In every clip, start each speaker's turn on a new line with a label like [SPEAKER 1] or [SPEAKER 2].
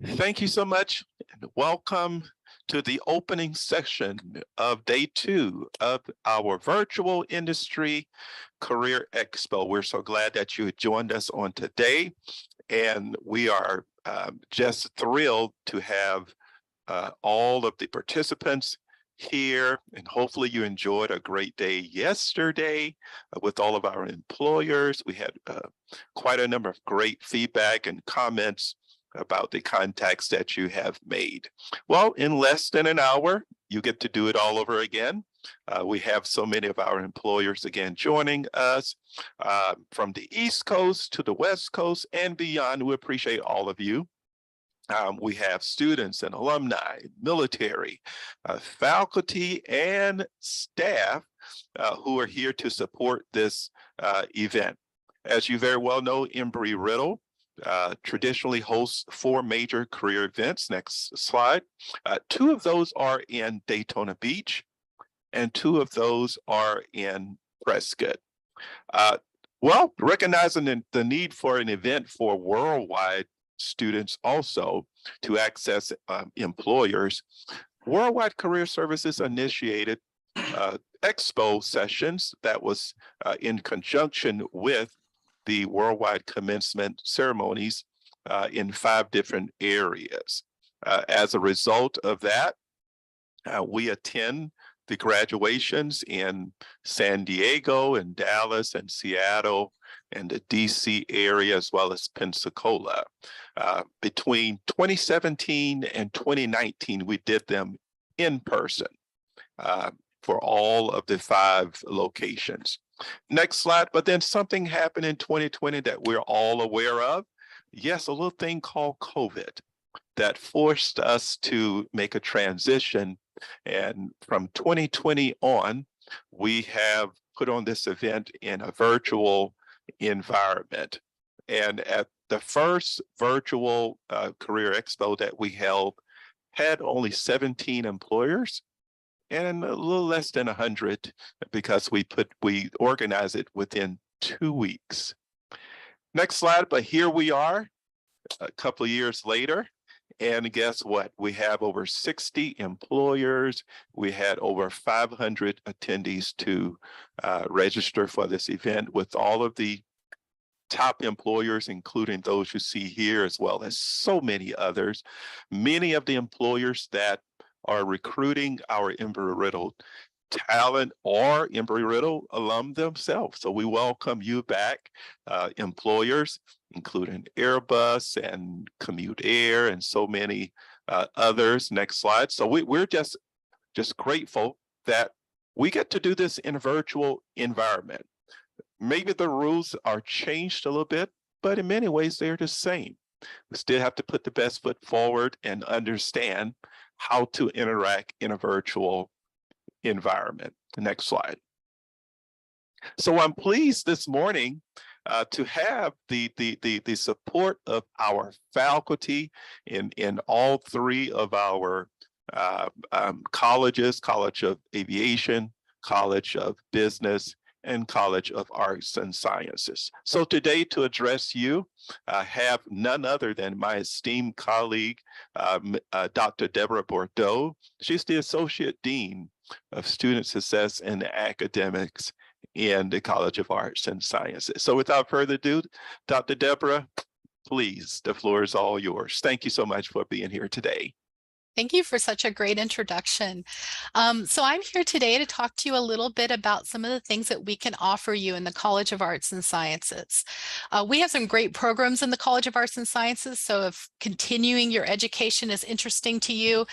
[SPEAKER 1] Thank you so much, and welcome to the opening session of day 2 of our virtual industry career expo. We're so glad that you joined us on today, and we are just thrilled to have all of the participants here, and hopefully you enjoyed a great day yesterday with all of our employers. We had quite a number of great feedback and comments about the contacts that you have made. Well, in less than an hour, you get to do it all over again. We have so many of our employers again joining us from the East Coast to the West Coast and beyond. We appreciate all of you. We have students and alumni, military, faculty, and staff who are here to support this event. As you very well know, Embry-Riddle traditionally hosts 4 major career events. Next slide. 2 of those are in Daytona Beach, and 2 of those are in Prescott. Well, recognizing the need for an event for worldwide students also to access employers, Worldwide Career Services initiated Expo sessions that was in conjunction with the worldwide commencement ceremonies in 5 different areas. As a result of that, we attend the graduations in San Diego and Dallas and Seattle and the DC area, as well as Pensacola. Between 2017 and 2019, we did them in person for all of the 5 locations. Next slide. But then something happened in 2020 that we're all aware of. Yes, a little thing called COVID that forced us to make a transition. And from 2020 on, we have put on this event in a virtual environment. And at the first virtual career expo that we held had only 17 employers and a little less than 100 because we organized it within 2 weeks. Next slide. But here we are a couple of years later. And guess what? We have over 60 employers. We had over 500 attendees to register for this event, with all of the top employers, including those you see here, as well as so many others. Many of the employers that are recruiting our Embry-Riddle talent or Embry-Riddle alum themselves. So we welcome you back, employers, including Airbus and Commute Air and so many others. Next slide. So we're just grateful that we get to do this in a virtual environment. Maybe the rules are changed a little bit, but in many ways they're the same. We still have to put the best foot forward and understand how to interact in a virtual environment. The next slide. So I'm pleased this morning to have the support of our faculty in all 3 of our colleges: College of Aviation, College of Business, and College of Arts and Sciences. So today, to address you, I have none other than my esteemed colleague, Dr. Deborah Bordeaux. She's the Associate Dean of Student Success and Academics in the College of Arts and Sciences. So without further ado, Dr. Deborah, please, the floor is all yours. Thank you so much for being here today.
[SPEAKER 2] Thank you for such a great introduction. So I'm here today to talk to you a little bit about some of the things that we can offer you in the College of Arts and Sciences. We have some great programs in the College of Arts and Sciences, so if continuing your education is interesting to you,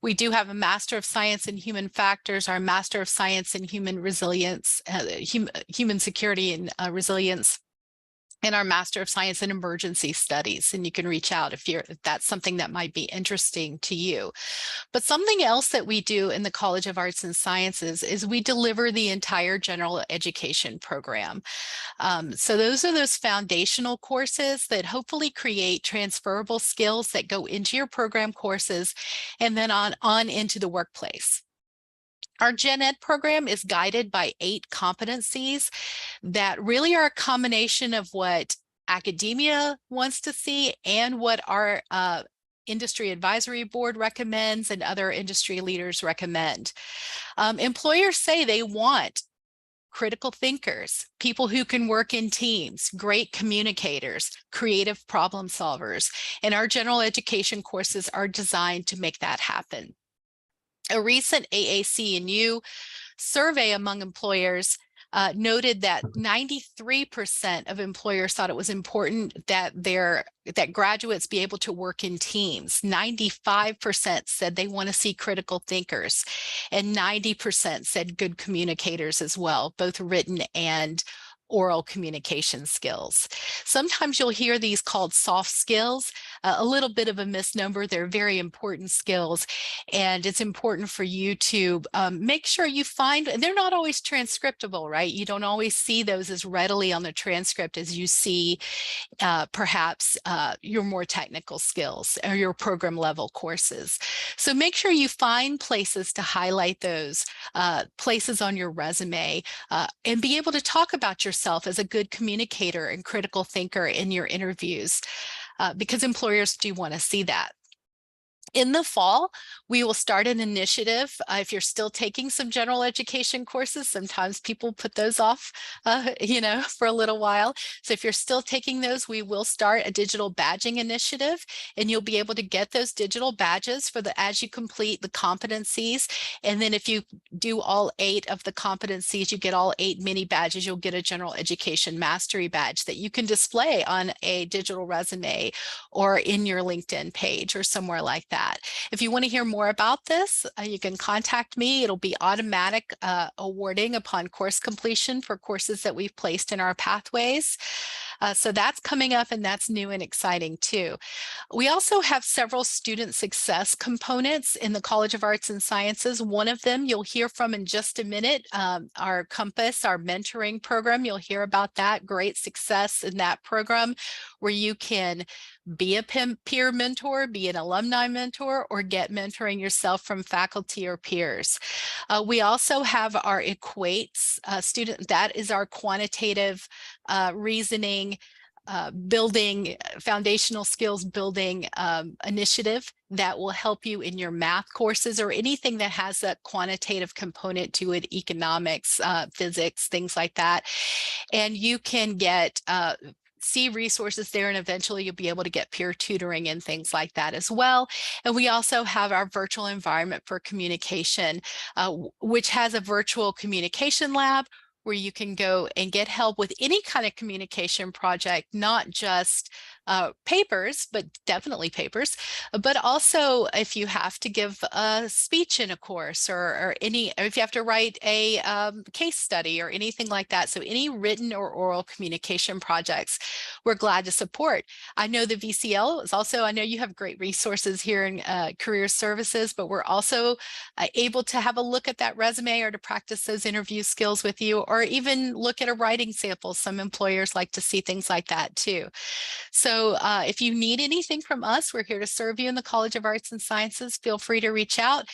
[SPEAKER 2] we do have a Master of Science in Human Factors, our Master of Science in Human Resilience, Human Security and Resilience, and our Master of Science in Emergency Studies. And you can reach out if that's something that might be interesting to you. But something else that we do in the College of Arts and Sciences is we deliver the entire general education program. So those are those foundational courses that hopefully create transferable skills that go into your program courses and then on into the workplace. Our Gen Ed program is guided by 8 competencies that really are a combination of what academia wants to see and what our Industry Advisory Board recommends and other industry leaders recommend. Employers say they want critical thinkers, people who can work in teams, great communicators, creative problem solvers, and our general education courses are designed to make that happen. A recent AAC&U survey among employers noted that 93% of employers thought it was important that graduates be able to work in teams. 95% said they want to see critical thinkers, and 90% said good communicators as well, both written and oral communication skills. Sometimes you'll hear these called soft skills, a little bit of a misnomer. They're very important skills, and it's important for you to make sure you find, and they're not always transcriptable, right? You don't always see those as readily on the transcript as you see perhaps your more technical skills or your program level courses. So make sure you find places to highlight those places on your resume and be able to talk about yourself as a good communicator and critical thinker in your interviews because employers do want to see that. In the fall, we will start an initiative. If you're still taking some general education courses, sometimes people put those off, for a little while. So if you're still taking those, we will start a digital badging initiative, and you'll be able to get those digital badges as you complete the competencies. And then if you do all 8 of the competencies, you get all 8 mini badges, you'll get a general education mastery badge that you can display on a digital resume or in your LinkedIn page or somewhere like that. If you want to hear more about this, you can contact me. It'll be automatic awarding upon course completion for courses that we've placed in our pathways. So that's coming up, and that's new and exciting too. We also have several student success components in the College of Arts and Sciences. One of them you'll hear from in just a minute, our Compass, our mentoring program. You'll hear about that. Great success in that program where you can be a peer mentor, be an alumni mentor, or get mentoring yourself from faculty or peers. We also have our Equates student. That is our quantitative reasoning building, foundational skills building initiative that will help you in your math courses or anything that has a quantitative component to it, economics, physics, things like that. And you can get see resources there, and eventually you'll be able to get peer tutoring and things like that as well. And we also have our virtual environment for communication, which has a virtual communication lab where you can go and get help with any kind of communication project, not just papers, but definitely papers, but also if you have to give a speech in a course or if you have to write a case study or anything like that. So any written or oral communication projects, we're glad to support. I know the VCL is also, I know you have great resources here in career services, but we're also able to have a look at that resume or to practice those interview skills with you, or even look at a writing sample. Some employers like to see things like that too. So if you need anything from us, we're here to serve you in the College of Arts and Sciences. Feel free to reach out,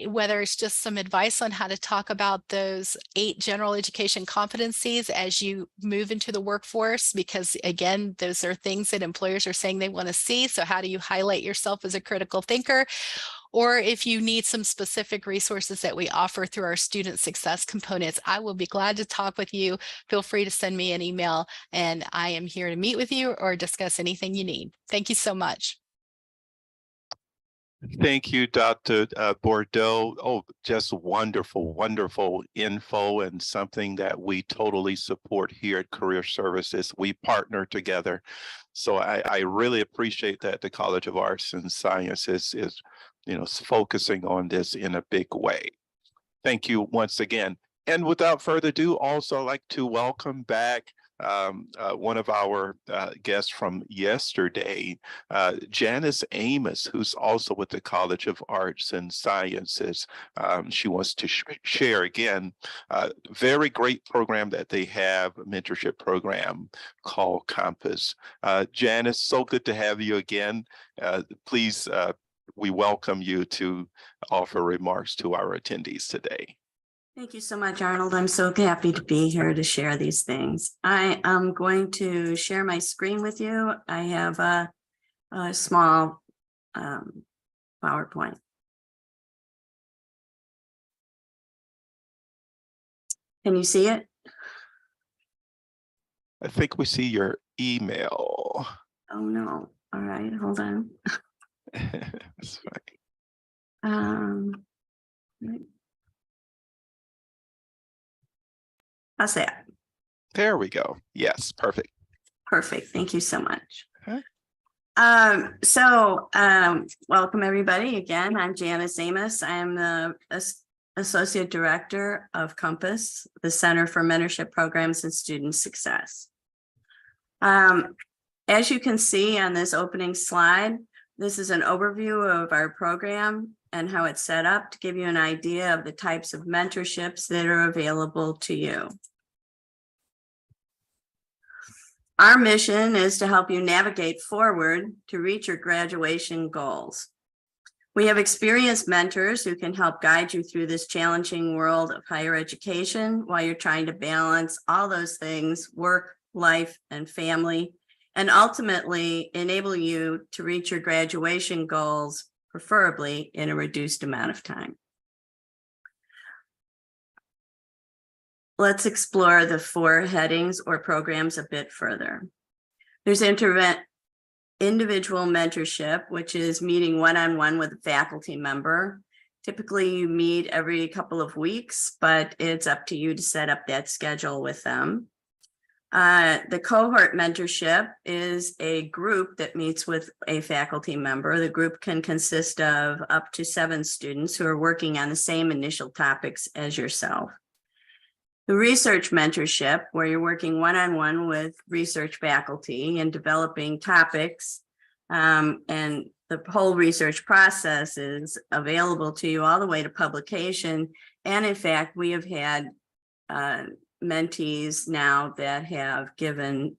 [SPEAKER 2] whether it's just some advice on how to talk about those 8 general education competencies as you move into the workforce, because again, those are things that employers are saying they want to see. So how do you highlight yourself as a critical thinker? Or if you need some specific resources that we offer through our student success components, I will be glad to talk with you. Feel free to send me an email, and I am here to meet with you or discuss anything you need. Thank you so much.
[SPEAKER 1] Thank you, Dr. Bordeaux. Oh, just wonderful, wonderful info, and something that we totally support here at Career Services. We partner together. So I really appreciate that the College of Arts and Sciences is focusing on this in a big way. Thank you once again. And without further ado, also I'd like to welcome back one of our guests from yesterday, Janice Amos, who's also with the College of Arts and Sciences. She wants to share again, very great program that they have, a mentorship program called Compass. Janice, so good to have you again. Please, we welcome you to offer remarks to our attendees today.
[SPEAKER 3] Thank you so much, Arnold. I'm so happy to be here to share these things. I am going to share my screen with you. I have a small PowerPoint. Can you see it?
[SPEAKER 1] I think we see your email.
[SPEAKER 3] Oh, no. All right, hold on.
[SPEAKER 1] That's fine.
[SPEAKER 3] How's that?
[SPEAKER 1] There we go. Yes, perfect.
[SPEAKER 3] Perfect. Thank you so much.
[SPEAKER 1] Okay.
[SPEAKER 3] Welcome everybody again. I'm Janice Amos. I'm the Associate Director of Compass, the Center for Mentorship Programs and Student Success. As you can see on this opening slide, this is an overview of our program and how it's set up to give you an idea of the types of mentorships that are available to you. Our mission is to help you navigate forward to reach your graduation goals. We have experienced mentors who can help guide you through this challenging world of higher education while you're trying to balance all those things, work, life, and family, and ultimately enable you to reach your graduation goals, preferably in a reduced amount of time. Let's explore the 4 headings or programs a bit further. There's individual mentorship, which is meeting one-on-one with a faculty member. Typically, you meet every couple of weeks, but it's up to you to set up that schedule with them. The cohort mentorship is a group that meets with a faculty member. The group can consist of up to 7 students who are working on the same initial topics as yourself. The research mentorship, where you're working one-on-one with research faculty and developing topics, and the whole research process is available to you all the way to publication. And in fact, we have had mentees now that have given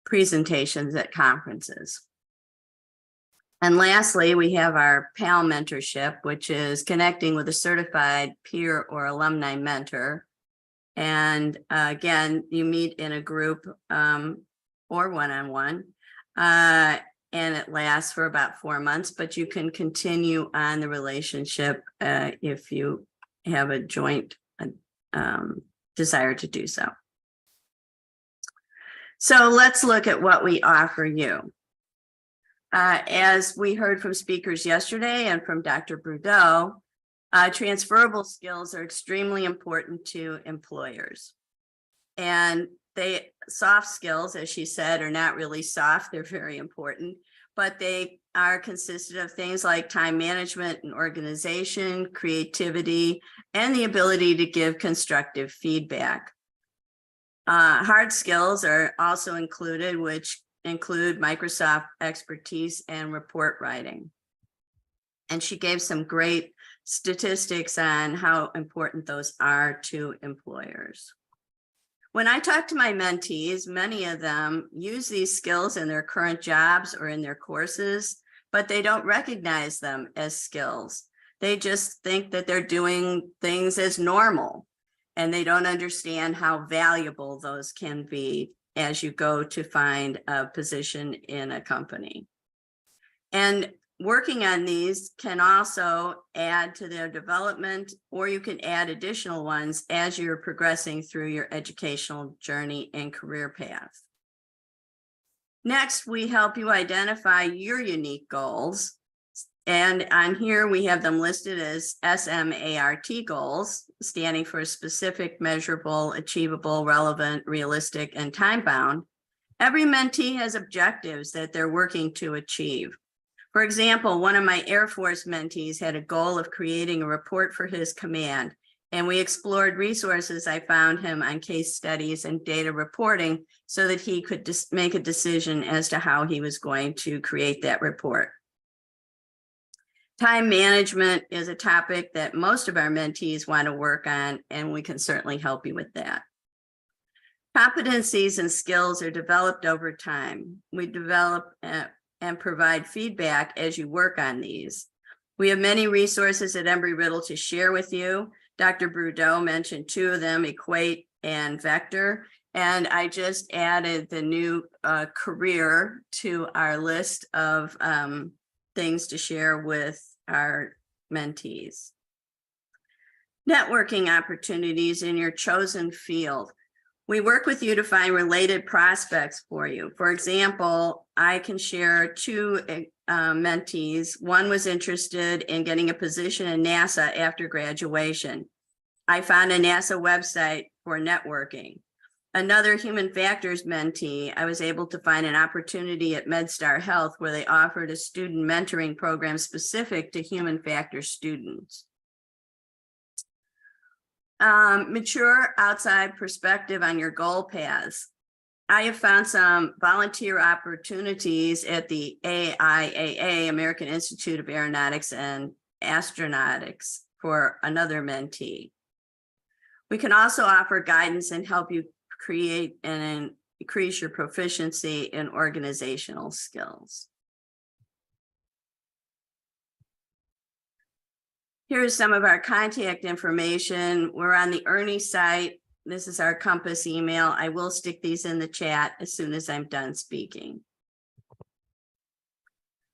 [SPEAKER 3] presentations at conferences. And lastly, we have our PAL mentorship, which is connecting with a certified peer or alumni mentor. And again, you meet in a group or one-on-one, and it lasts for about 4 months, but you can continue on the relationship if you have a joint desire to do so. So let's look at what we offer you. As we heard from speakers yesterday and from Dr. Brudeau, transferable skills are extremely important to employers. And soft skills, as she said, are not really soft, they're very important, but they are consisted of things like time management and organization, creativity, and the ability to give constructive feedback. Hard skills are also included, which include Microsoft expertise and report writing. And she gave some great statistics on how important those are to employers. When I talk to my mentees, many of them use these skills in their current jobs or in their courses, but they don't recognize them as skills. They just think that they're doing things as normal, and they don't understand how valuable those can be as you go to find a position in a company. And working on these can also add to their development, or you can add additional ones as you're progressing through your educational journey and career path. Next, we help you identify your unique goals. And on here, we have them listed as SMART goals, standing for specific, measurable, achievable, relevant, realistic, and time-bound. Every mentee has objectives that they're working to achieve. For example, one of my Air Force mentees had a goal of creating a report for his command, and we explored resources I found him on case studies and data reporting so that he could just make a decision as to how he was going to create that report. Time management is a topic that most of our mentees want to work on, and we can certainly help you with that. Competencies and skills are developed over time. We develop and provide feedback as you work on these. We have many resources at Embry-Riddle to share with you. Dr. Brudeau mentioned 2 of them, Equate and Vector, And I just added the new career to our list of things to share with our mentees. Networking opportunities in your chosen field. We work with you to find related prospects for you. For example, I can share two mentees. One was interested in getting a position in NASA after graduation. I found a NASA website for networking. Another human factors mentee, I was able to find an opportunity at MedStar Health where they offered a student mentoring program specific to human factors students. Mature outside perspective on your goal paths. I have found some volunteer opportunities at the AIAA, American Institute of Aeronautics and Astronautics, for another mentee. We can also offer guidance and help you create and increase your proficiency in organizational skills. Here's some of our contact information. We're on the ERNI site. This is our Compass email. I will stick these in the chat as soon as I'm done speaking.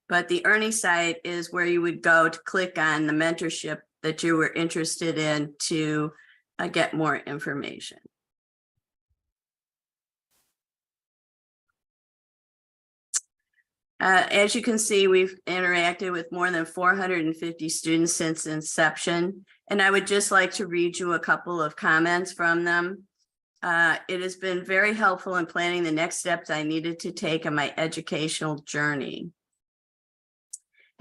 [SPEAKER 3] But the ERNI site is where you would go to click on the mentorship that you were interested in to get more information. As you can see, we've interacted with more than 450 students since inception, and I would just like to read you a couple of comments from them. It has been very helpful in planning the next steps I needed to take on my educational journey.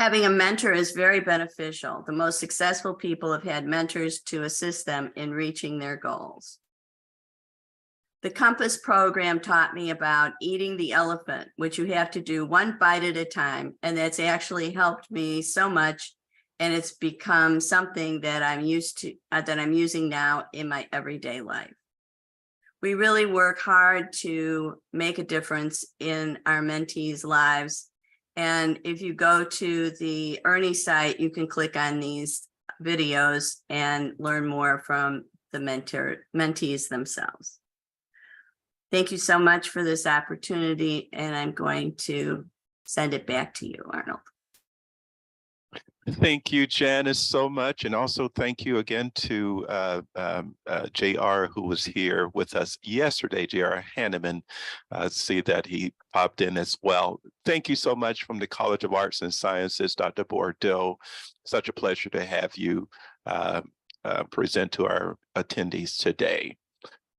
[SPEAKER 3] Having a mentor is very beneficial. The most successful people have had mentors to assist them in reaching their goals. The Compass program taught me about eating the elephant, which you have to do one bite at a time. And that's actually helped me so much. And it's become something that I'm used to, that I'm using now in my everyday life. We really work hard to make a difference in our mentees' lives. And if you go to the ERNI site, you can click on these videos and learn more from the mentees themselves. Thank you so much for this opportunity, and I'm going to send it back to you, Arnold.
[SPEAKER 1] Thank you, Janice, so much. And also thank you again to JR, who was here with us yesterday, JR Hanneman. See that he popped in as well. Thank you so much from the College of Arts and Sciences, Dr. Bordeaux. Such a pleasure to have you present to our attendees today.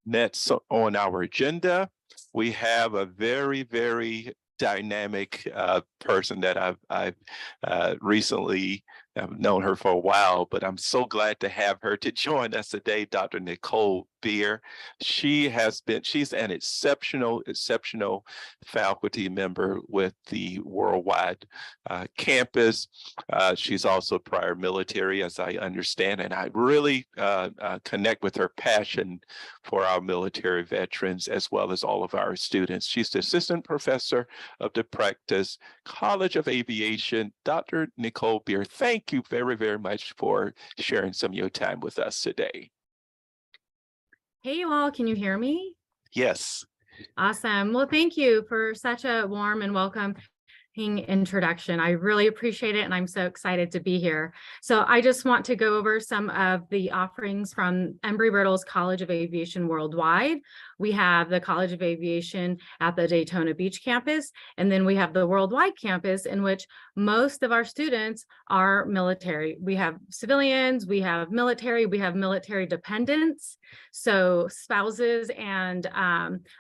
[SPEAKER 1] Next on our agenda, we have a very, very dynamic person that I've recently known her for a while, but I'm so glad to have her to join us today, Dr. Nicole Beer. She's an exceptional faculty member with the worldwide campus. She's also prior military, as I understand, and I really connect with her passion for our military veterans as well as all of our students. She's the assistant professor of the practice College of Aviation. Dr. Nicole Beer, thank you very, very much for sharing some of your time with us today.
[SPEAKER 4] Hey, you all, can you hear me?
[SPEAKER 1] Yes.
[SPEAKER 4] Awesome. Well, thank you for such a warm and welcoming introduction. I really appreciate it, and I'm so excited to be here. So I just want to go over some of the offerings from Embry-Riddle's College of Aviation Worldwide. We have the College of Aviation at the Daytona Beach campus, and then we have the Worldwide campus, in which most of our students are military. We have civilians, we have military dependents, so spouses and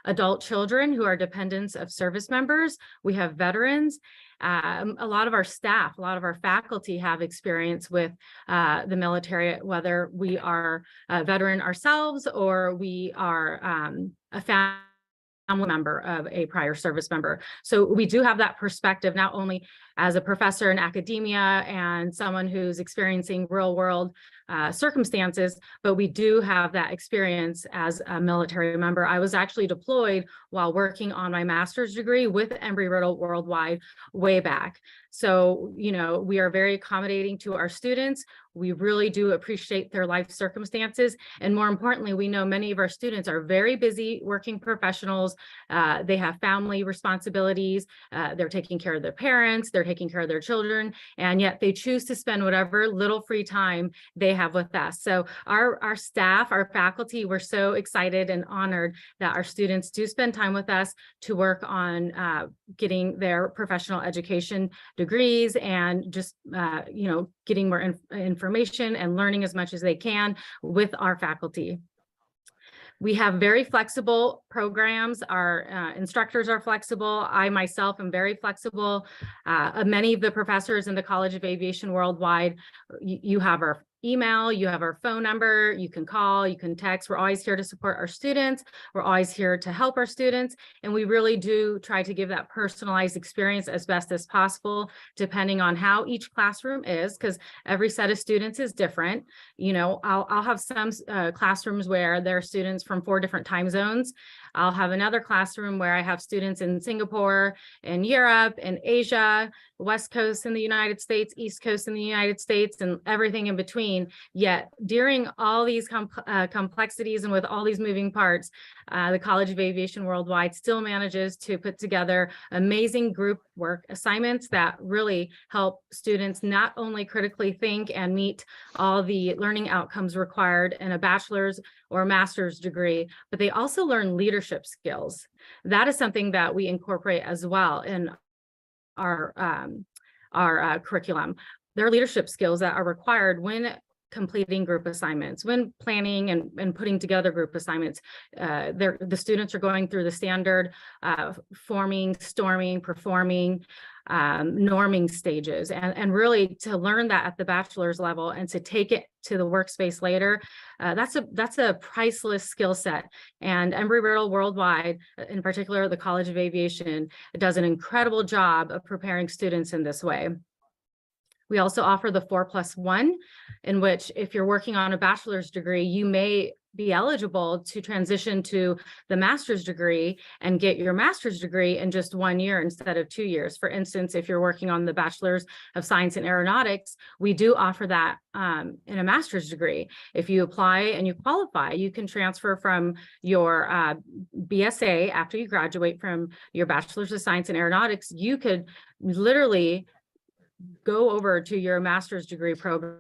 [SPEAKER 4] adult children who are dependents of service members. We have veterans. A lot of our staff, a lot of our faculty have experience with the military, whether we are a veteran ourselves or we are a family member of a prior service member. So we do have that perspective, not only as a professor in academia and someone who's experiencing real world circumstances, but we do have that experience as a military member. I was actually deployed while working on my master's degree with Embry-Riddle Worldwide way back. So, you know, we are very accommodating to our students. We really do appreciate their life circumstances. And more importantly, we know many of our students are very busy working professionals. They have family responsibilities. They're taking care of their parents, they're taking care of their children, and yet they choose to spend whatever little free time they have with us. So our staff, our faculty, we're so excited and honored that our students do spend time with us to work on getting their professional education degrees and just, you know, getting more information and learning as much as they can with our faculty. We have very flexible programs. Our instructors are flexible. I myself am very flexible. Many of the professors in the College of Aviation Worldwide, you have our email, you have our phone number, you can call, you can text. We're always here to support our students. We're always here to help our students. And we really do try to give that personalized experience as best as possible, depending on how each classroom is, because every set of students is different. You know, I'll have some classrooms where there are students from 4 different time zones. I'll have another classroom where I have students in Singapore, in Europe, in Asia, West Coast in the United States, East Coast in the United States, and everything in between. Yet during all these complexities and with all these moving parts, the College of Aviation Worldwide still manages to put together amazing group work assignments that really help students not only critically think and meet all the learning outcomes required in a bachelor's or master's degree, but they also learn leadership skills. That is something that we incorporate as well in our curriculum. There are leadership skills that are required when completing group assignments, when planning and putting together group assignments. The students are going through the standard forming, storming, performing, norming stages, and really to learn that at the bachelor's level and to take it to the workspace later, that's a priceless skill set. And Embry-Riddle Worldwide, in particular the College of Aviation, does an incredible job of preparing students in this way. We also offer the 4+1, in which if you're working on a bachelor's degree, you may be eligible to transition to the master's degree and get your master's degree in just 1 year instead of 2 years. For instance, if you're working on the Bachelor's of Science in Aeronautics, we do offer that in a master's degree. If you apply and you qualify, you can transfer from your BSA after you graduate from your Bachelor's of Science in Aeronautics. You could literally go over to your master's degree program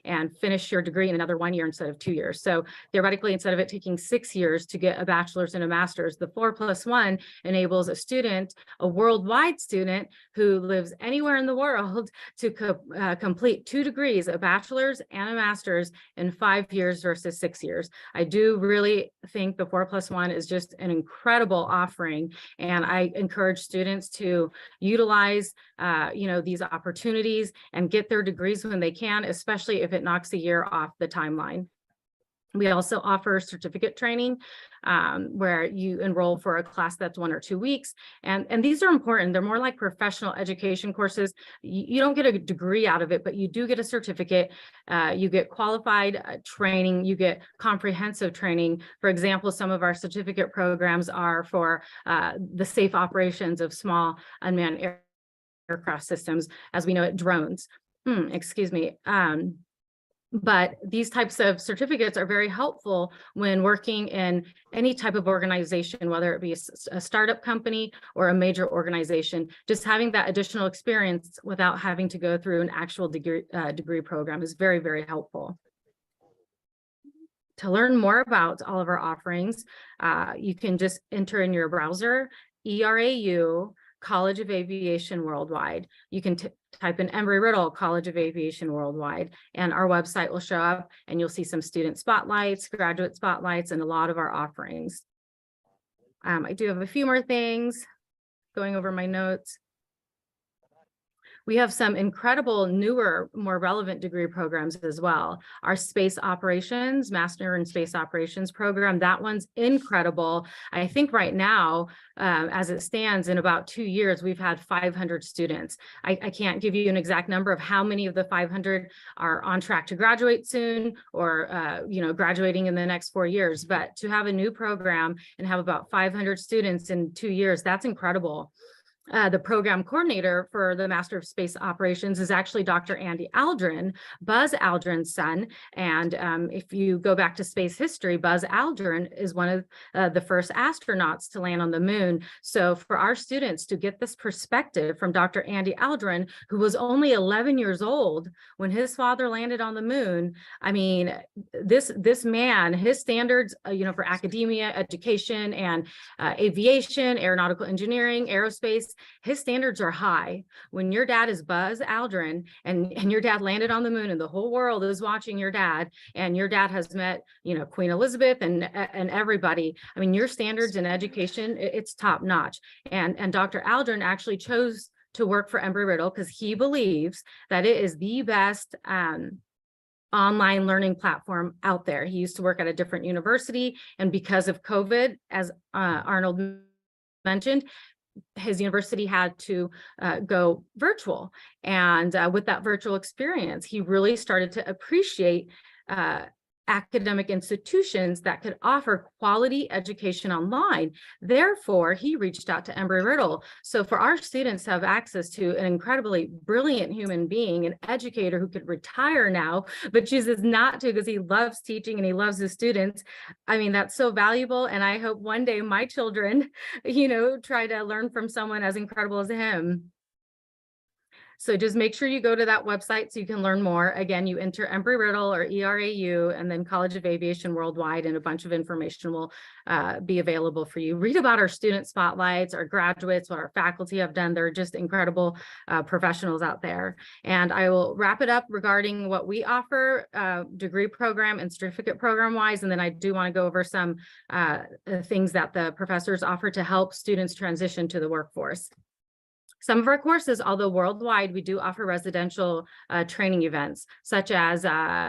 [SPEAKER 4] and finish your degree in another 1 year instead of 2 years. So theoretically, instead of it taking 6 years to get a bachelor's and a master's, the 4+1 enables a student, a worldwide student who lives anywhere in the world, to complete 2 degrees, a bachelor's and a master's, in 5 years versus 6 years. I do really think the 4+1 is just an incredible offering, and I encourage students to utilize you know, these opportunities and get their degrees when they can, especially if it knocks a year off the timeline. We also offer certificate training where you enroll for a class that's 1 or 2 weeks. And these are important. They're more like professional education courses. You don't get a degree out of it, but you do get a certificate. You get qualified training. You get comprehensive training. For example, some of our certificate programs are for the safe operations of small unmanned aircraft systems, as we know it, drones. Excuse me. But these types of certificates are very helpful when working in any type of organization, whether it be a startup company or a major organization. Just having that additional experience without having to go through an actual degree program is very, very helpful. To learn more about all of our offerings, you can just enter in your browser, ERAU, College of Aviation Worldwide. You can type in Embry-Riddle College of Aviation Worldwide, and our website will show up, and you'll see some student spotlights, graduate spotlights, and a lot of our offerings. I do have a few more things going over my notes. We have some incredible, newer, more relevant degree programs as well. Our space operations, Master in Space Operations program, that one's incredible. I think right now, as it stands, in about 2 years, we've had 500 students. I can't give you an exact number of how many of the 500 are on track to graduate soon or, graduating in the next 4 years. But to have a new program and have about 500 students in 2 years, that's incredible. The program coordinator for the Master of Space Operations is actually Dr. Andy Aldrin, Buzz Aldrin's son. And if you go back to space history, Buzz Aldrin is one of the first astronauts to land on the moon. So for our students to get this perspective from Dr. Andy Aldrin, who was only 11 years old when his father landed on the moon, I mean, this man, his standards, for academia, education, and aviation, aeronautical engineering, aerospace, his standards are high. When your dad is Buzz Aldrin and your dad landed on the moon and the whole world is watching your dad, and your dad has met, Queen Elizabeth and everybody, I mean, your standards in education, it's top notch. And Dr. Aldrin actually chose to work for Embry-Riddle because he believes that it is the best online learning platform out there. He used to work at a different university, and because of COVID, as Arnold mentioned, his university had to go virtual. And with that virtual experience, he really started to appreciate academic institutions that could offer quality education online. Therefore, he reached out to Embry-Riddle. So for our students to have access to an incredibly brilliant human being, an educator who could retire now, but chooses not to because he loves teaching and he loves his students, I mean, that's so valuable. And I hope one day my children, try to learn from someone as incredible as him. So just make sure you go to that website so you can learn more. Again, you enter Embry-Riddle or ERAU and then College of Aviation Worldwide, and a bunch of information will be available for you. Read about our student spotlights, our graduates, what our faculty have done. They're just incredible professionals out there. And I will wrap it up regarding what we offer degree program and certificate program wise. And then I do want to go over some things that the professors offer to help students transition to the workforce. Some of our courses, although worldwide, we do offer residential training events, such as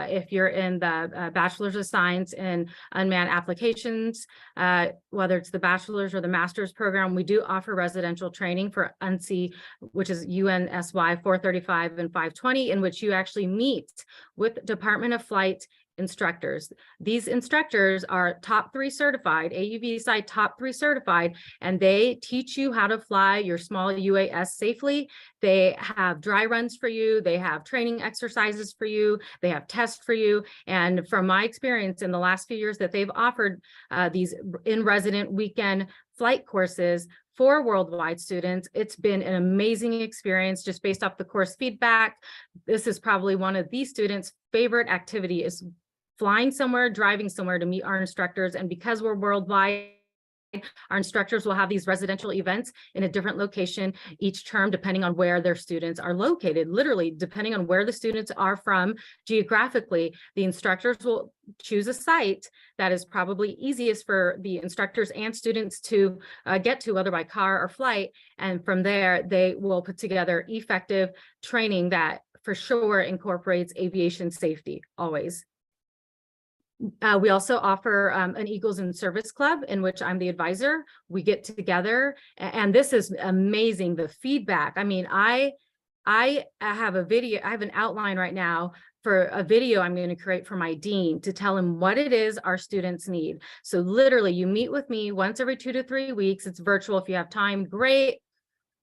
[SPEAKER 4] if you're in the Bachelor's of Science in Unmanned Applications, whether it's the Bachelor's or the Master's program, we do offer residential training for UNSI, which is UNSY 435 and 520, in which you actually meet with Department of Flight instructors. These instructors are top 3 certified, AUV side top 3 certified, and they teach you how to fly your small UAS safely. They have dry runs for you. They have training exercises for you. They have tests for you. And from my experience in the last few years that they've offered these in-resident weekend flight courses for worldwide students, it's been an amazing experience just based off the course feedback. This is probably one of these students' favorite activity is flying somewhere, driving somewhere to meet our instructors. And because we're worldwide, our instructors will have these residential events in a different location each term, depending on where their students are located. Literally, depending on where the students are from geographically, the instructors will choose a site that is probably easiest for the instructors and students to get to, whether by car or flight. And from there, they will put together effective training that for sure incorporates aviation safety always. We also offer an Eagles in Service Club in which I'm the advisor. We get together, and this is amazing, the feedback. I mean, I have a video, I have an outline right now for a video I'm going to create for my dean to tell him what it is our students need. So literally, you meet with me once every 2 to 3 weeks. It's virtual. If you have time, great.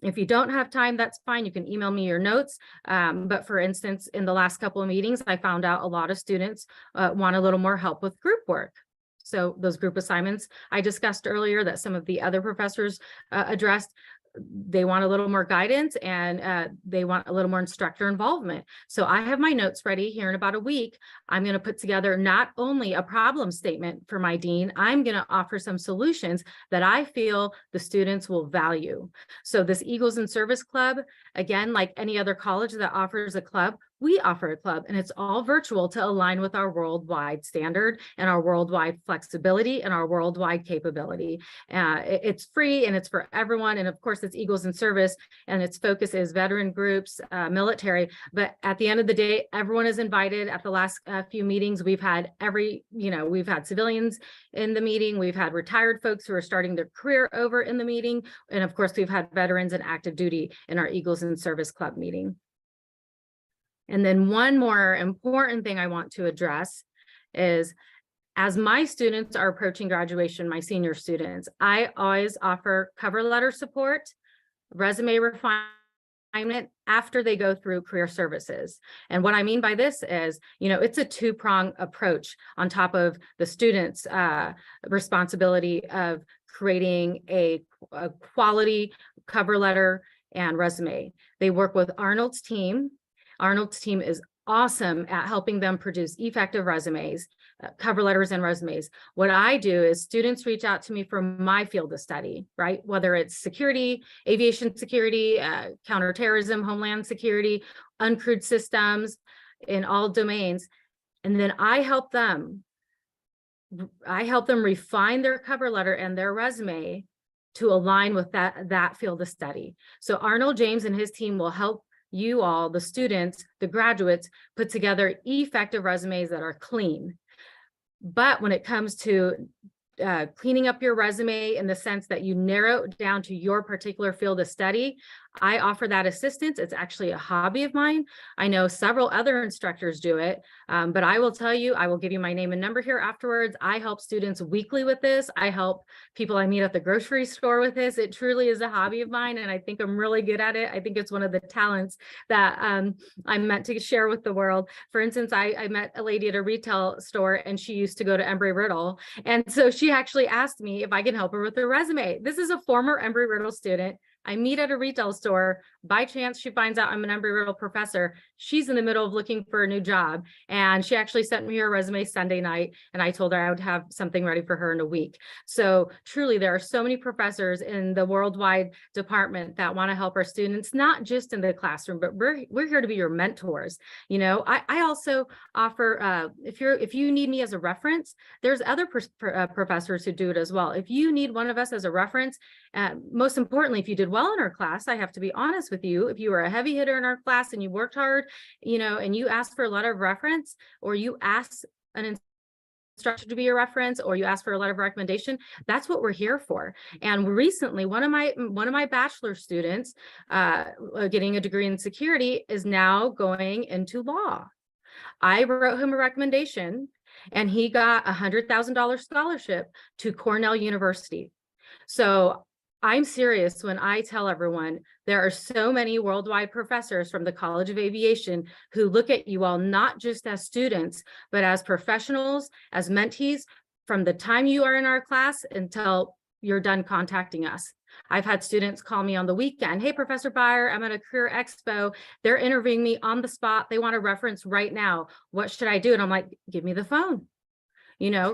[SPEAKER 4] If you don't have time, that's fine. You can email me your notes. But for instance, in the last couple of meetings, I found out a lot of students want a little more help with group work. So those group assignments I discussed earlier that some of the other professors addressed, they want a little more guidance and they want a little more instructor involvement. So I have my notes ready here in about a week. I'm going to put together not only a problem statement for my dean, I'm going to offer some solutions that I feel the students will value. So this Eagles in Service Club, again, like any other college that offers a club, we offer a club, and it's all virtual to align with our worldwide standard and our worldwide flexibility and our worldwide capability. It's free and it's for everyone. And of course, it's Eagles in Service, and its focus is veteran groups, military. But at the end of the day, everyone is invited. At the last few meetings, we've had we've had civilians in the meeting. We've had retired folks who are starting their career over in the meeting. And of course, we've had veterans and active duty in our Eagles in Service Club meeting. And then one more important thing I want to address is, as my students are approaching graduation, my senior students, I always offer cover letter support, resume refinement after they go through career services. And what I mean by this is, it's a two-pronged approach on top of the students' responsibility of creating a quality cover letter and resume. They work with Arnold's team. Arnold's team is awesome at helping them produce effective resumes, cover letters and resumes. What I do is students reach out to me for my field of study, right? Whether it's security, aviation security, counterterrorism, homeland security, uncrewed systems in all domains. And then I help them refine their cover letter and their resume to align with that field of study. So Arnold James and his team will help you all, the students, the graduates, put together effective resumes that are clean. But when it comes to cleaning up your resume in the sense that you narrow it down to your particular field of study, I offer that assistance. It's actually a hobby of mine. I know several other instructors do it, but I will tell you, I will give you my name and number here afterwards. I help students weekly with this. I help people I meet at the grocery store with this. It truly is a hobby of mine, and I think I'm really good at it. I think it's one of the talents that I'm meant to share with the world. For instance, I met a lady at a retail store, and she used to go to Embry-Riddle. And so she actually asked me if I can help her with her resume. This is a former Embry-Riddle student. I meet at a retail store. By chance, she finds out I'm an Embry-Riddle professor. She's in the middle of looking for a new job. And she actually sent me her resume Sunday night. And I told her I would have something ready for her in a week. So truly, there are so many professors in the worldwide department that want to help our students, not just in the classroom, but we're here to be your mentors. I also offer, if you need me as a reference, there's other professors who do it as well. If you need one of us as a reference, most importantly, if you did well in our class, I have to be honest with you. If you were a heavy hitter in our class and you worked hard, and you asked for a letter of reference, or you asked an instructor to be your reference, or you asked for a letter of recommendation, that's what we're here for. And recently, one of my bachelor students getting a degree in security is now going into law. I wrote him a recommendation, and he got $100,000 scholarship to Cornell University. So I'm serious when I tell everyone there are so many worldwide professors from the College of Aviation who look at you all not just as students, but as professionals, as mentees, from the time you are in our class until you're done contacting us. I've had students call me on the weekend. Hey, Professor Beyer, I'm at a career expo. They're interviewing me on the spot. They want a reference right now. What should I do? And I'm like, give me the phone.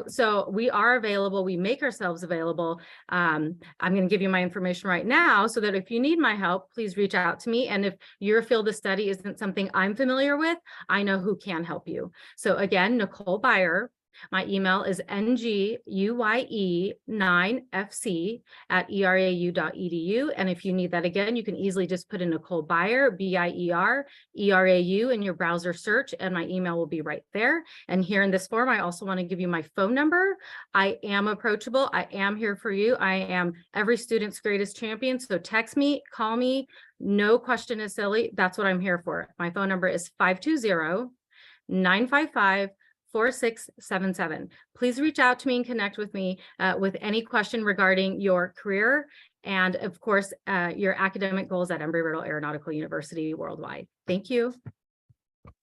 [SPEAKER 4] So we are available. We make ourselves available. I'm going to give you my information right now so that if you need my help, please reach out to me. And if your field of study isn't something I'm familiar with, I know who can help you. So again, Nicole Beyer. My email is nguye9fc@erau.edu. And if you need that again, you can easily just put in Nicole Beyer, B-I-E-R, ERAU in your browser search, and my email will be right there. And here in this form, I also want to give you my phone number. I am approachable. I am here for you. I am every student's greatest champion. So text me, call me. No question is silly. That's what I'm here for. My phone number is 520-955-4677. Please reach out to me and connect with me with any question regarding your career and, of course, your academic goals at Embry-Riddle Aeronautical University worldwide. Thank you.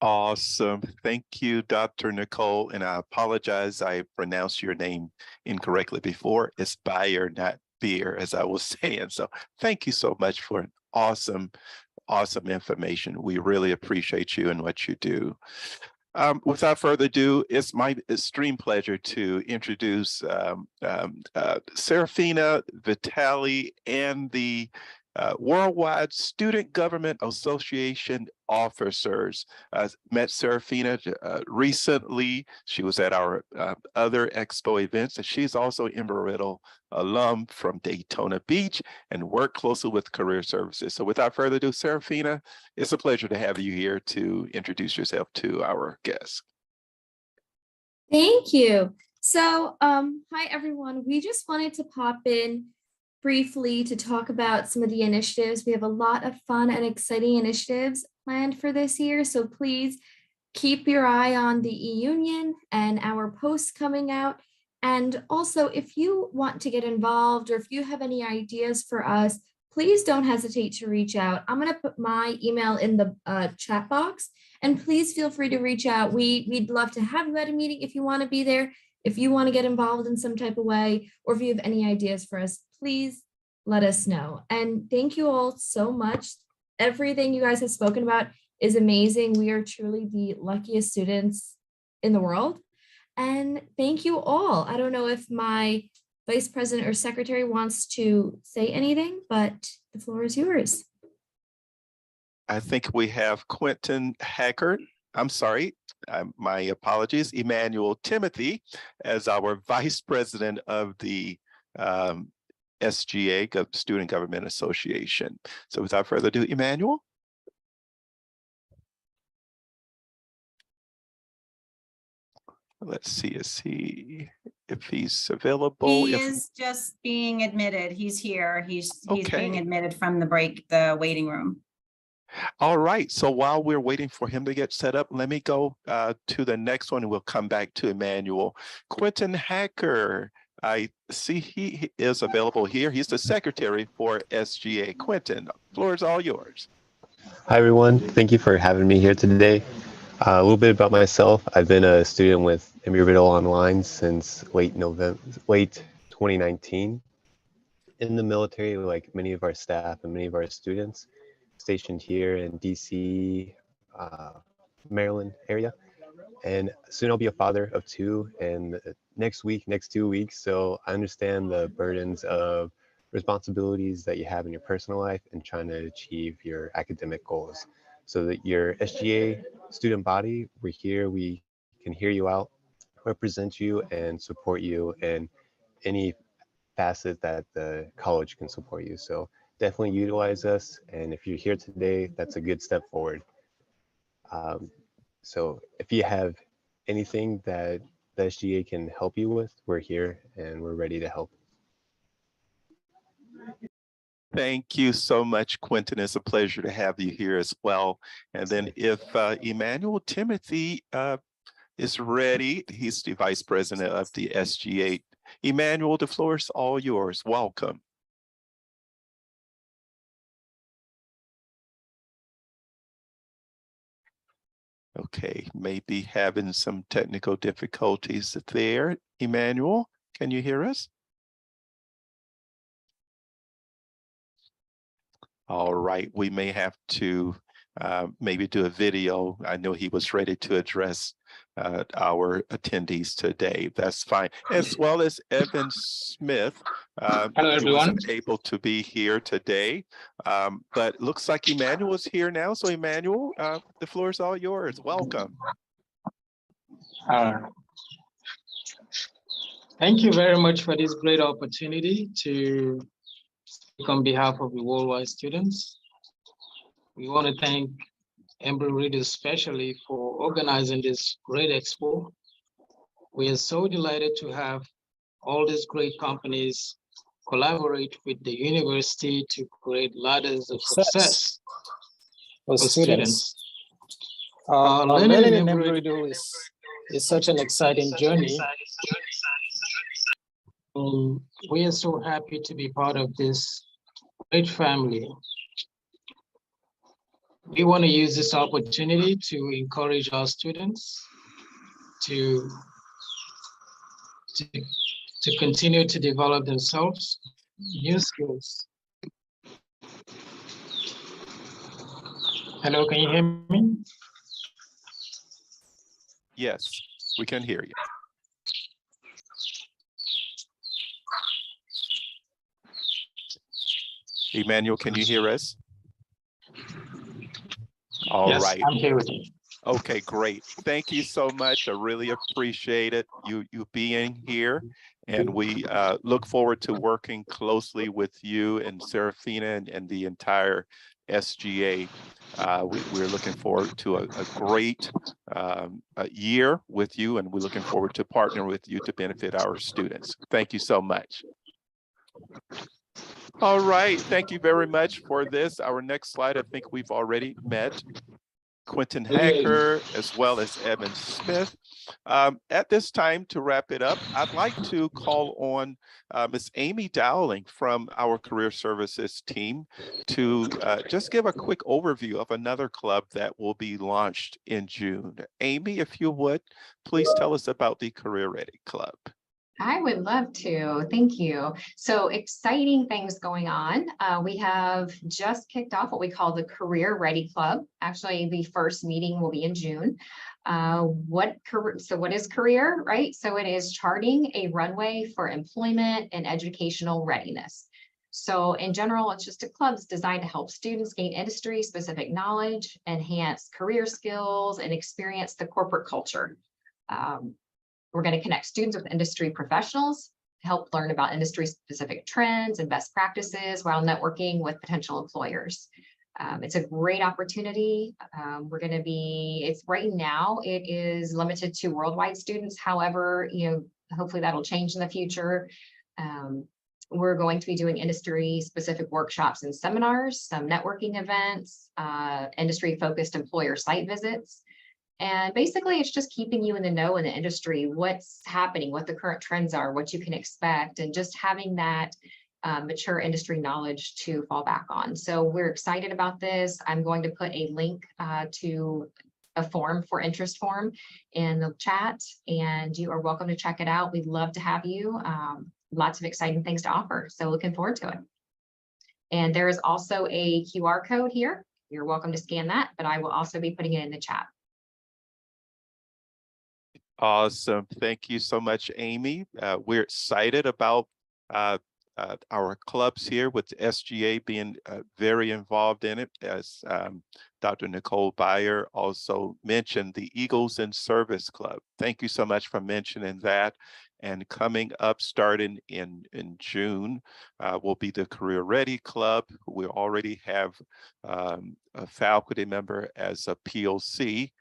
[SPEAKER 1] Awesome. Thank you, Dr. Nicole. And I apologize, I pronounced your name incorrectly before. It's Beyer, not Beer, as I was saying. So thank you so much for an awesome information. We really appreciate you and what you do. Without further ado, it's my extreme pleasure to introduce Serafina Vitali and the Worldwide Student Government Association officers. Met Serafina recently. She was at our other Expo events, and she's also Embry-Riddle alum from Daytona Beach and worked closely with Career Services. So without further ado, Serafina, it's a pleasure to have you here to introduce yourself to our guests.
[SPEAKER 5] Thank you. So, hi everyone. We just wanted to pop in briefly to talk about some of the initiatives. We have a lot of fun and exciting initiatives planned for this year. So please keep your eye on the e-union and our posts coming out. And also, if you want to get involved or if you have any ideas for us, please don't hesitate to reach out. I'm going to put my email in the chat box, and please feel free to reach out. We'd love to have you at a meeting if you want to be there, if you want to get involved in some type of way, or if you have any ideas for us, please let us know. And thank you all so much. Everything you guys have spoken about is amazing. We are truly the luckiest students in the world. And thank you all. I don't know if my vice president or secretary wants to say anything, but the floor is yours.
[SPEAKER 1] I think we have Quentin Hackert. I'm sorry, my apologies, Emmanuel Timothy as our vice president of the SGA, Student Government Association. So without further ado, Emmanuel. Let's see, if he's available.
[SPEAKER 6] He is just being admitted. He's here. He's
[SPEAKER 1] Okay.
[SPEAKER 6] being admitted from the waiting room.
[SPEAKER 1] All right. So while we're waiting for him to get set up, let me go to the next one and we'll come back to Emmanuel. Quentin Hacker. I see he is available here. He's the secretary for SGA. Quentin, the floor is all yours.
[SPEAKER 7] Hi, everyone. Thank you for having me here today. A little bit about myself. I've been a student with Embry-Riddle Online since late 2019. In the military, like many of our staff and many of our students, stationed here in DC, Maryland area. And soon I'll be a father of two, and next 2 weeks. So I understand the burdens of responsibilities that you have in your personal life and trying to achieve your academic goals. So that your SGA student body, we're here, we can hear you out, represent you, and support you in any facet that the college can support you. So definitely utilize us. And if you're here today, that's a good step forward. So if you have anything that the SGA can help you with, we're here and we're ready to help.
[SPEAKER 1] Thank you so much, Quentin. It's a pleasure to have you here as well. And then if Emmanuel Timothy is ready, he's the vice president of the SGA. Emmanuel, the floor is all yours. Welcome. Okay, maybe having some technical difficulties there. Emmanuel, can you hear us? All right, we may have to maybe do a video. I know he was ready to address our attendees today. That's fine. As well as Evan Smith.
[SPEAKER 8] Hello,
[SPEAKER 1] he
[SPEAKER 8] everyone.
[SPEAKER 1] wasn't able to be here today, but looks like Emmanuel is here now. So Emmanuel, the floor is all yours. Welcome.
[SPEAKER 8] Thank you very much for this great opportunity to speak on behalf of the worldwide students. We want to thank Embry-Riddle especially for organizing this great expo. We are so delighted to have all these great companies collaborate with the university to create ladders of success for students. Learning in Embry-Riddle is such an exciting journey. We are so happy to be part of this great family. We want to use this opportunity to encourage our students to continue to develop themselves, new skills. Hello, can you hear me?
[SPEAKER 1] Yes, we can hear you. Emmanuel, can you hear us? All
[SPEAKER 8] Yes,
[SPEAKER 1] right.
[SPEAKER 8] I'm here with you.
[SPEAKER 1] Okay, great. Thank you so much. I really appreciate it, you being here. And we look forward to working closely with you and Serafina and the entire SGA. We're looking forward to a great year with you, and we're looking forward to partnering with you to benefit our students. Thank you so much. All right, thank you very much for this. Our next slide, I think we've already met Quentin Hacker, as well as Evan Smith. At this time, to wrap it up, I'd like to call on Ms. Amy Dowling from our Career Services team to just give a quick overview of another club that will be launched in June. Amy, if you would, please tell us about the Career Ready Club.
[SPEAKER 9] I would love to. Thank you. So exciting things going on. We have just kicked off what we call the Career Ready Club. Actually, the first meeting will be in June. What is career, right? So it is charting a runway for employment and educational readiness. So in general, it's just a club designed to help students gain industry-specific knowledge, enhance career skills, and experience the corporate culture. We're going to connect students with industry professionals to help learn about industry-specific trends and best practices while networking with potential employers. It's a great opportunity. Right now, it is limited to worldwide students. However, hopefully that'll change in the future. We're going to be doing industry-specific workshops and seminars, some networking events, industry-focused employer site visits. And basically, it's just keeping you in the know in the industry, what's happening, what the current trends are, what you can expect, and just having that mature industry knowledge to fall back on. So we're excited about this. I'm going to put a link to a interest form in the chat, and you are welcome to check it out. We'd love to have you. Lots of exciting things to offer. So looking forward to it. And there is also a QR code here. You're welcome to scan that, but I will also be putting it in the chat.
[SPEAKER 1] Awesome. Thank you so much, Amy. We're excited about our clubs here, with SGA being very involved in it. As Dr. Nicole Byer also mentioned, the Eagles in Service Club. Thank you so much for mentioning that. And coming up, starting in June, will be the Career Ready Club. We already have a faculty member as a POC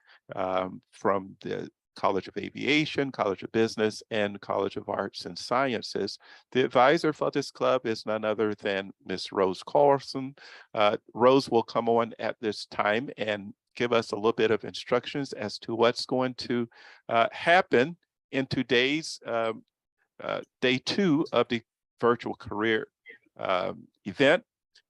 [SPEAKER 1] from the College of Aviation, College of Business, and College of Arts and Sciences. The advisor for this club is none other than Ms. Rose Carlson. Rose will come on at this time and give us a little bit of instructions as to what's going to happen in today's day 2 of the virtual career event.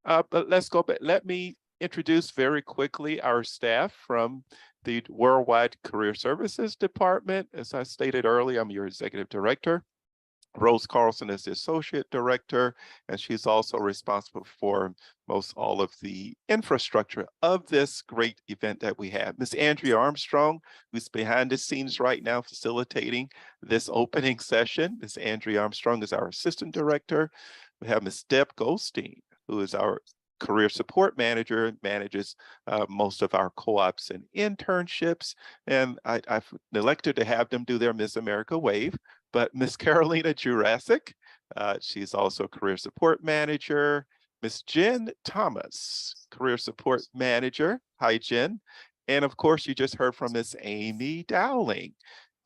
[SPEAKER 1] But let's go back. Let me introduce very quickly our staff from the Worldwide Career Services Department. As I stated earlier, I'm your executive director. Rose Carlson is the associate director, and she's also responsible for most all of the infrastructure of this great event that we have. Ms. Andrea Armstrong, who's behind the scenes right now facilitating this opening session. Ms. Andrea Armstrong is our assistant director. We have Ms. Deb Goldstein, who is our career support manager, manages most of our co-ops and internships. And I've elected to have them do their Miss America wave, but Miss Carolina Jurassic, she's also career support manager. Miss Jen Thomas, career support manager. Hi, Jen. And of course, you just heard from Miss Amy Dowling,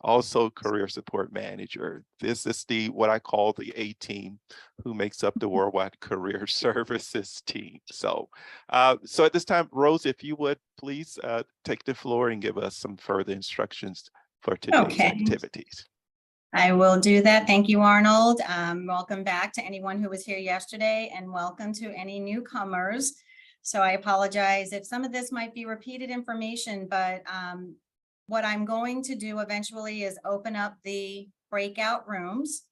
[SPEAKER 1] also career support manager. This is what I call the A team, who makes up the Worldwide Career Services team. So at this time, Rose, if you would please take the floor and give us some further instructions for today's activities.
[SPEAKER 6] I will do that. Thank you, Arnold. Welcome back to anyone who was here yesterday, and welcome to any newcomers. So I apologize if some of this might be repeated information, but what I'm going to do eventually is open up the breakout rooms.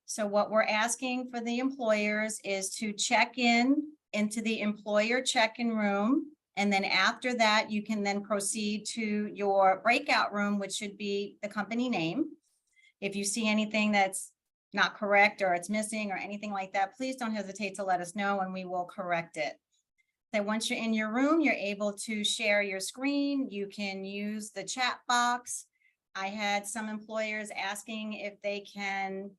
[SPEAKER 6] So what we're asking for the employers is to check into the employer check-in room. And then after that, you can then proceed to your breakout room, which should be the company name. If you see anything that's not correct or it's missing or anything like that, please don't hesitate to let us know and we will correct it. Then once you're in your room, you're able to share your screen. You can use the chat box. I had some employers asking if they can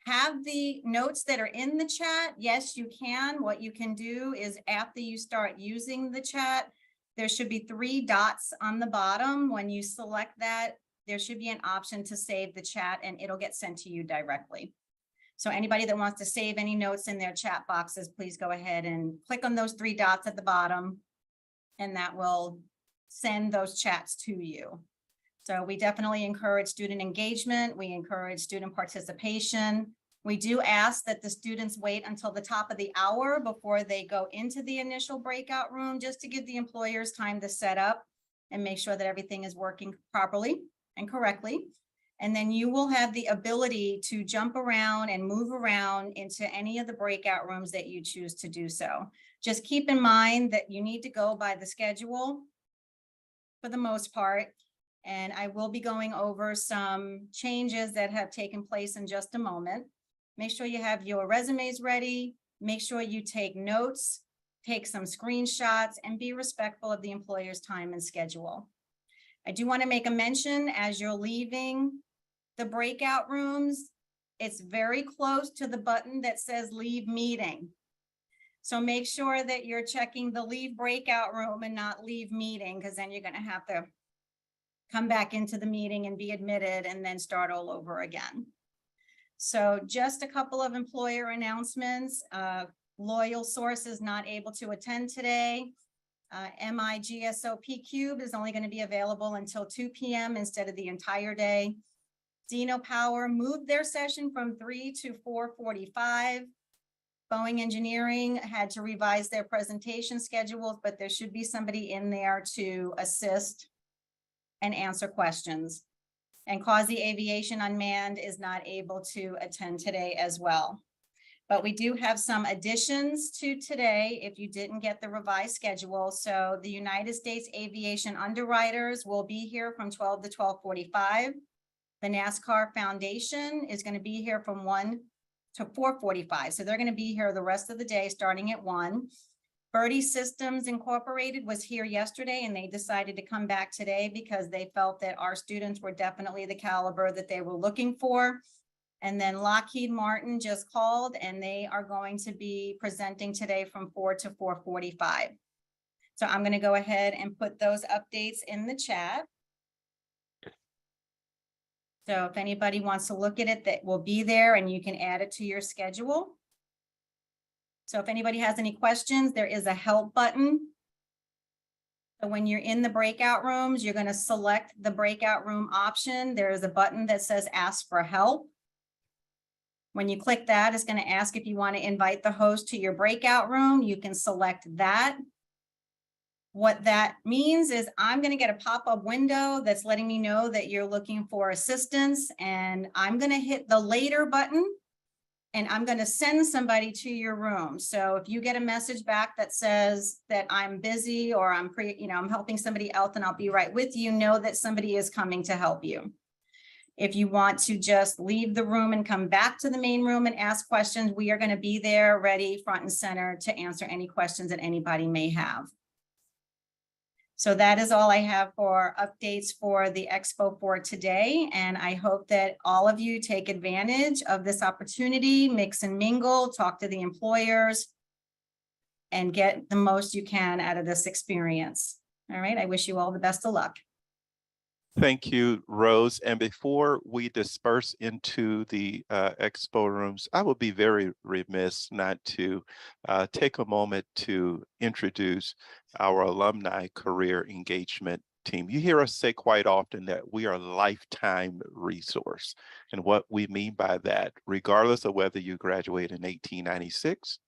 [SPEAKER 6] have the notes that are in the chat. Yes, you can. What you can do is after you start using the chat, there should be 3 dots on the bottom. When you select that, there should be an option to save the chat and it'll get sent to you directly. So anybody that wants to save any notes in their chat boxes, please go ahead and click on those 3 dots at the bottom and that will send those chats to you. So we definitely encourage student engagement. We encourage student participation. We do ask that the students wait until the top of the hour before they go into the initial breakout room, just to give the employers time to set up and make sure that everything is working properly and correctly. And then you will have the ability to jump around and move around into any of the breakout rooms that you choose to do so. Just keep in mind that you need to go by the schedule for the most part. And I will be going over some changes that have taken place in just a moment. Make sure you have your resumes ready. Make sure you take notes, take some screenshots, and be respectful of the employer's time and schedule. I do want to make a mention as you're leaving the breakout rooms, it's very close to the button that says leave meeting. So make sure that you're checking the leave breakout room and not leave meeting, because then you're going to have to come back into the meeting and be admitted and then start all over again. So just a couple of employer announcements. Loyal Source is not able to attend today. MIGSOP Cube is only going to be available until 2 p.m. instead of the entire day. Dino Power moved their session from 3 to 4:45. Boeing Engineering had to revise their presentation schedules, but there should be somebody in there to assist and answer questions. And Causey Aviation Unmanned is not able to attend today as well. But we do have some additions to today if you didn't get the revised schedule. So the United States Aviation Underwriters will be here from 12 to 12:45. The NASCAR Foundation is going to be here from 1 to 4:45. So they're going to be here the rest of the day starting at 1. Birdie Systems Incorporated was here yesterday and they decided to come back today because they felt that our students were definitely the caliber that they were looking for. And then Lockheed Martin just called and they are going to be presenting today from 4 to 4:45. So I'm going to go ahead and put those updates in the chat. So if anybody wants to look at it, that will be there and you can add it to your schedule. So if anybody has any questions, there is a help button. So when you're in the breakout rooms, you're going to select the breakout room option. There is a button that says ask for help. When you click that, it's going to ask if you want to invite the host to your breakout room. You can select that. What that means is I'm going to get a pop-up window that's letting me know that you're looking for assistance, and I'm going to hit the later button and I'm going to send somebody to your room. So if you get a message back that says that I'm busy or I'm helping somebody else and I'll be right with you, know that somebody is coming to help you. If you want to just leave the room and come back to the main room and ask questions, we are going to be there ready front and center to answer any questions that anybody may have. So that is all I have for updates for the Expo for today. And I hope that all of you take advantage of this opportunity, mix and mingle, talk to the employers, and get the most you can out of this experience. All right, I wish you all the best of luck.
[SPEAKER 1] Thank you, Rose. And before we disperse into the expo rooms, I will be very remiss not to take a moment to introduce our alumni career engagement team. You hear us say quite often that we are a lifetime resource. And what we mean by that, regardless of whether you graduate in 1896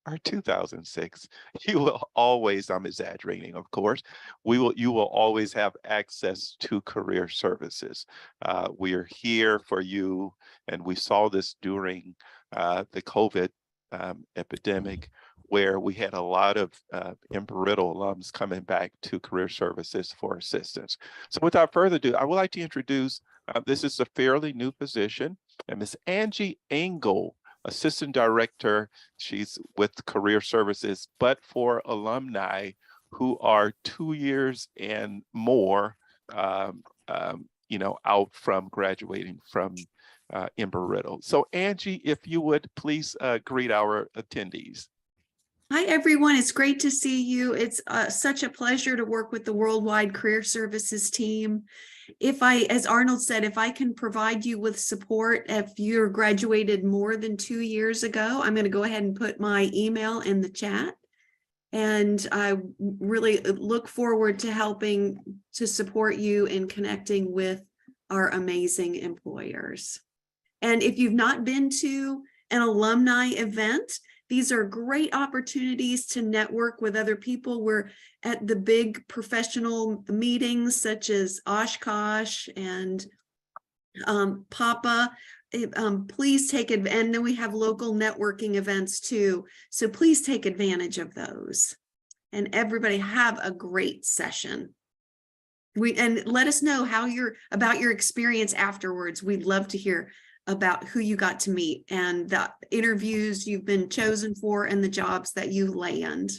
[SPEAKER 1] or 2006, you will always, I'm exaggerating, of course, you will always have access to career services. We are here for you, and we saw this during the COVID epidemic, where we had a lot of Embry-Riddle alums coming back to career services for assistance. So without further ado, I would like to introduce, this is a fairly new position. and Ms. Angie Engel, Assistant Director. She's with Career Services, but for alumni who are 2 years and more, out from graduating from Embry-Riddle. So Angie, if you would please greet our attendees.
[SPEAKER 10] Hi, everyone. It's great to see you. It's such a pleasure to work with the Worldwide Career Services team. As Arnold said, if I can provide you with support, if you're graduated more than 2 years ago, I'm going to go ahead and put my email in the chat. And I really look forward to helping to support you in connecting with our amazing employers. And if you've not been to an alumni event, these are great opportunities to network with other people. We're at the big professional meetings such as Oshkosh and Papa. Please take it, and then we have local networking events too. So please take advantage of those. And everybody have a great session. And let us know about your experience afterwards. We'd love to hear about who you got to meet and the interviews you've been chosen for and the jobs that you land.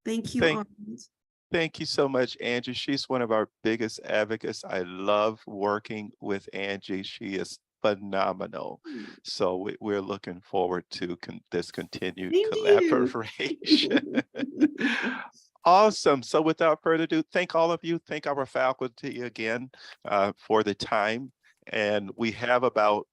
[SPEAKER 10] Thank you.
[SPEAKER 1] Thank you so much, Angie. She's one of our biggest advocates. I love working with Angie. She is phenomenal. So we're looking forward to this continued collaboration. Awesome. So without further ado, thank all of you. Thank our faculty again for the time. And we have about